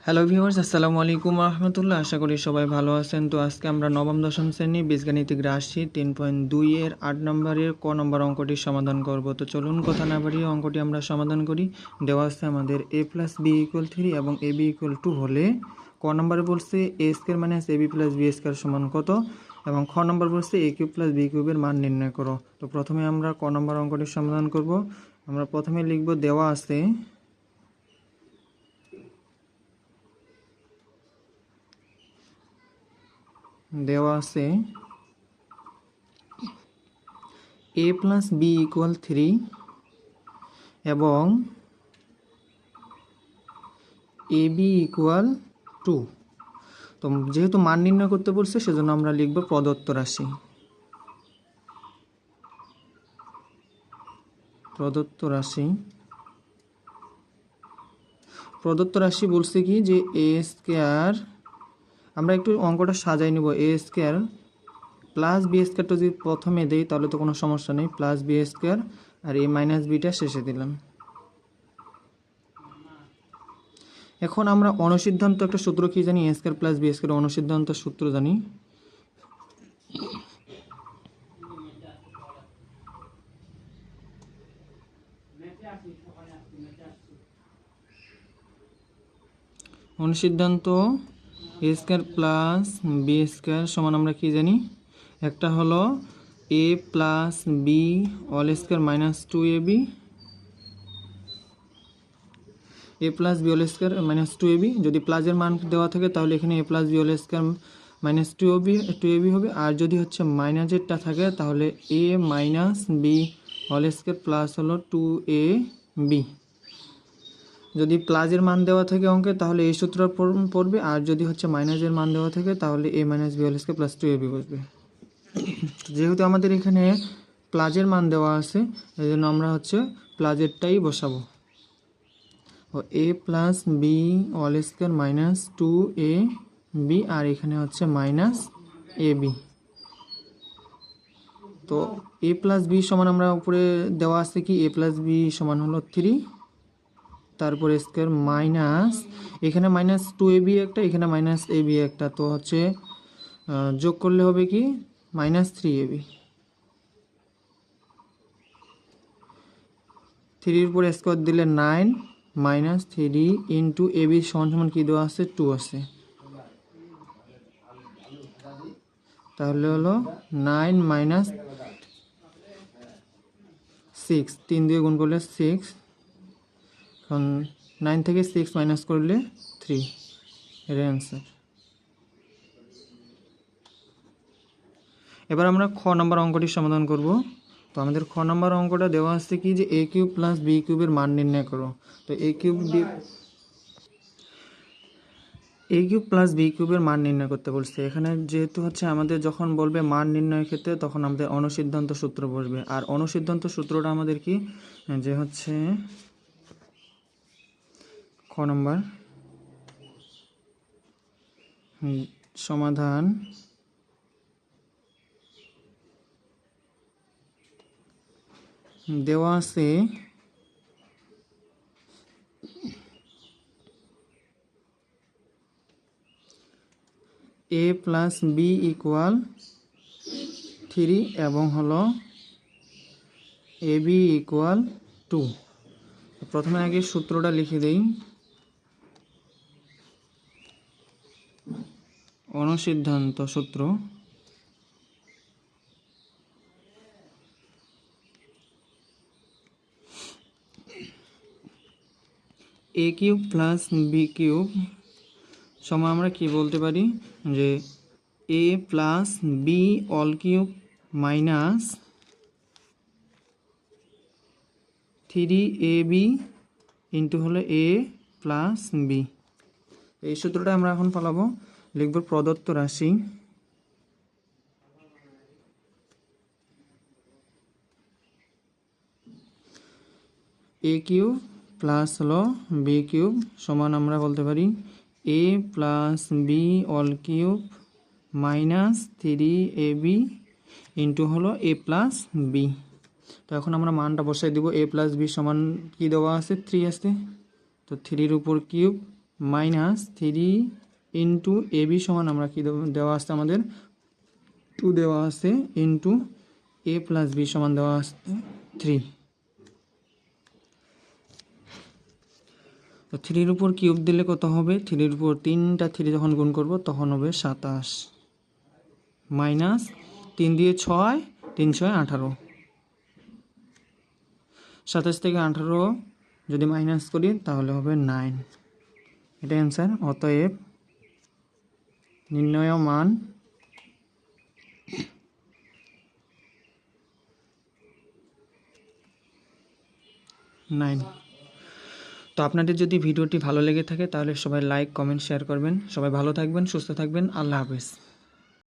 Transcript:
Hello viewers, আসসালামু আলাইকুম রহমতুল্লাহ। আশা করি সবাই ভালো আছেন। তো আজকে আমরা নবম দশম শ্রেণী বীজগাণিতিক রাশি 3.2 এর 8 নম্বরের ক নম্বর অঙ্কটি সমাধান করব। তো চলুন কথা না বাড়িয়ে অঙ্কটি আমরা সমাধান করি। দেওয়া আছে আমাদের a + b = 3 এবং ab = 2 হলে ক নম্বরে বলছে a² - ab + b² সমান কত, এবং খ নম্বর বলছে a³ + b³ এর মান নির্ণয় করো। তো প্রথমে আমরা ক নম্বর অঙ্কটি সমাধান করব। আমরা প্রথমে লিখব দেওয়া আছে a + b = 3 এবং ab = 2। তো যেহেতু মান নির্ণয় করতে বলছে সেজন্য আমরা লিখব প্রদত্ত রাশি। প্রদত্ত রাশি বলছে কি যে a², আমরা একটু অঙ্কটা সাজাই নিব। a² + b² যদি প্রথমে দেই তাহলে তো কোনো সমস্যা নেই, +b² আর a - bটা শেষে দিলাম। এখন আমরা অনুসিদ্ধান্ত একটা সূত্র কি জানি, a² + b² অনুসিদ্ধান্ত সূত্র জানি। অনুসিদ্ধান্ত a² + b² সমান আমরা কি জানি, একটা হলো a + b² - 2ab, a + b² - 2ab। যদি প্লাসের মান দেওয়া থাকে তাহলে এখানে a + b² - 2ab হবে, আর যদি হচ্ছে মাইনাসেরটা থাকে তাহলে a - b² প্লাস হলো 2ab। যদি প্লাসের মান দেওয়া থাকে অঙ্কে তাহলে এই সূত্র পড়বে, আর যদি হচ্ছে মাইনাসের মান দেওয়া থাকে তাহলে a - b² প্লাস 2ab বসবে। যেহেতু আমাদের এখানে প্লাসের মান দেওয়া আছে এই জন্য আমরা হচ্ছে প্লাসেরটাই বসাবো। ও a + b² - 2ab, আর এখানে হচ্ছে -ab। তো a + b সমান আমরা উপরে দেওয়া আছে কি a + b সমান হলো 3, তারপরে স্কয়ার মাইনাস এখানে -2ab একটা, এখানে -ab একটা, তো হচ্ছে যোগ করলে হবে কি -3ab। 3 এর উপর স্কয়ার দিলে 9 -3 ইন্টু ab সমান কি দেওয়া আছে 2 আছে, তাহলে হলো 9 - 6, 3 দিয়ে গুণ করলে 6, এখন 9 থেকে 6 মাইনাস করলে 3, এর অ্যান্সার। এবার আমরা খ নম্বর অঙ্কটির সমাধান করব। তো আমাদের খ নম্বর অঙ্কটা দেওয়া আছে কি যে a³ + b³ এর মান নির্ণয় করো। তো a³ + b³ এর মান নির্ণয় করতে বলছে। এখানে যেহেতু হচ্ছে আমাদের যখন বলবে মান নির্ণয়ের ক্ষেত্রে তখন আমাদের অনুসিদ্ধান্ত সূত্র বসবে, আর অনুসিদ্ধান্ত সূত্রটা আমাদের কি যে হচ্ছে খ নম্বর সমাধান দেওয়া আছে a + b = 3 এবং হলো ab = 2। প্রথমে আগে সূত্রটা লিখে দেই। অনুসিদ্ধান্ত সূত্র a³ + b³ সমান আমরা কি বলতে পারি যে a + b³ minus 3ab into হলো a + b। এই সূত্রটা আমরা এখন ফলাবো। লিখব প্রদত্ত রাশি a³ প্লাস হলো b³ সমান আমরা বলতে পারি a + b³ minus 3ab into হলো a + b। তো এখন আমরা মানটা বসাই দিব। a + b সমান কি দেওয়া আছে 3 আছে, তো 3 এর উপর cube minus 3 into A B সমান আমরা কী দেওয়া আসছে আমাদের 2 দেওয়া আছে ইন্টু এ প্লাস বি সমান দেওয়া আসছে 3। তো 3-র উপর কিউব দিলে কত হবে? 3-র উপর 3টা 3 যখন গুণ করব তখন হবে 27 মাইনাস 3 দিয়ে 6, 3 6 18, 27 থেকে 18 যদি মাইনাস করি তাহলে হবে 9। এটা অ্যান্সার। অতএব নির্ণয় মান 9। তো আপনাদের যদি ভিডিওটি ভালো লেগে থাকে তাহলে সবাই লাইক, কমেন্ট, শেয়ার করবেন। সবাই ভালো থাকবেন, সুস্থ থাকবেন। আল্লাহ হাফেজ।